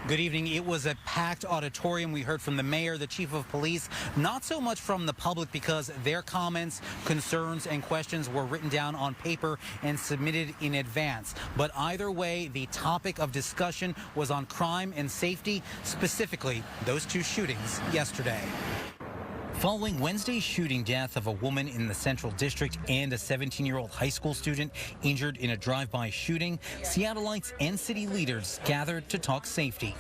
Good evening. It was a packed auditorium. We heard from the mayor, the chief of police, not so much from the public because their comments, concerns, and questions were written down on paper and submitted in advance. But either way, the topic of discussion was on crime and safety, specifically those two shootings yesterday. Following Wednesday's shooting death of a woman in the Central District and a 17-year-old high school student injured in a drive-by shooting, Seattleites and city leaders gathered to talk safety.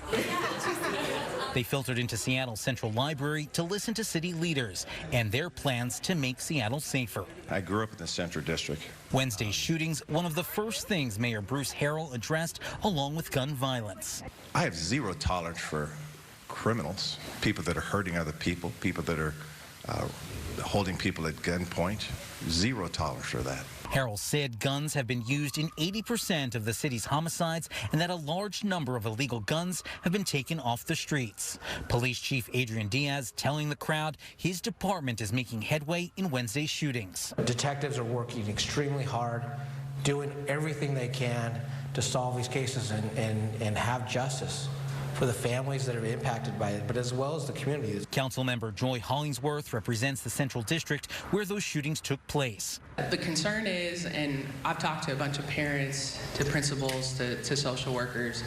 They filtered into Seattle's Central Library to listen to city leaders and their plans to make Seattle safer. I grew up in the Central District. Wednesday's shootings, one of the first things Mayor Bruce Harrell addressed, along with gun violence. I have zero tolerance for criminals, people that are hurting other people, people that are holding people at gunpoint. Zero tolerance for that. Harrell said guns have been used in 80% of the city's homicides and that a large number of illegal guns have been taken off the streets. Police Chief Adrian Diaz telling the crowd his department is making headway in Wednesday's shootings. Detectives are working extremely hard, doing everything they can to solve these cases and have justice for the families that are impacted by it, but as well as the community. Councilmember Joy Hollingsworth represents the Central District where those shootings took place. The concern is, and I've talked to a bunch of parents, to principals, to social workers,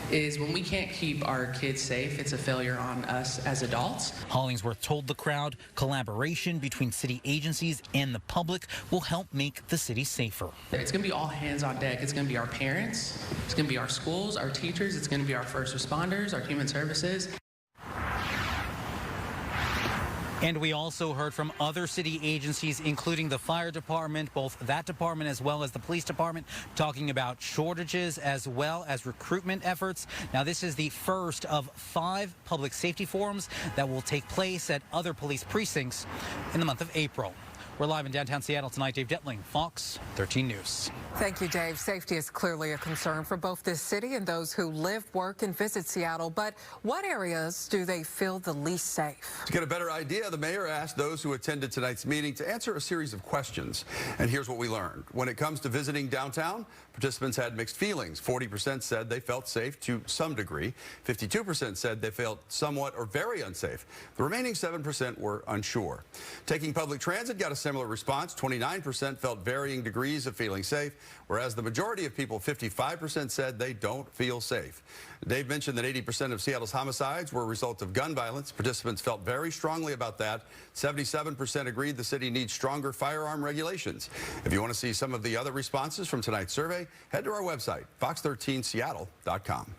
is when we can't keep our kids safe, it's a failure on us as adults. Hollingsworth told the crowd collaboration between city agencies and the public will help make the city safer. It's going to be all hands on deck. It's going to be our parents, it's going to be our schools, our teachers, it's going to be our first responders, our human services. And we also heard from other city agencies, including the fire department, both that department as well as the police department, talking about shortages as well as recruitment efforts. Now, this is the first of 5 public safety forums that will take place at other police precincts in the month of April. We're live in downtown Seattle tonight. Dave Detling, Fox 13 News. Thank you, Dave. Safety is clearly a concern for both this city and those who live, work, and visit Seattle. But what areas do they feel the least safe? To get a better idea, the mayor asked those who attended tonight's meeting to answer a series of questions. And here's what we learned. When it comes to visiting downtown, participants had mixed feelings. 40% said they felt safe to some degree. 52% said they felt somewhat or very unsafe. The remaining 7% were unsure. Taking public transit got a similar response. 29% felt varying degrees of feeling safe, whereas the majority of people, 55%, said they don't feel safe. Dave mentioned that 80% of Seattle's homicides were a result of gun violence. Participants felt very strongly about that. 77% agreed the city needs stronger firearm regulations. If you want to see some of the other responses from tonight's survey, head to our website, fox13seattle.com.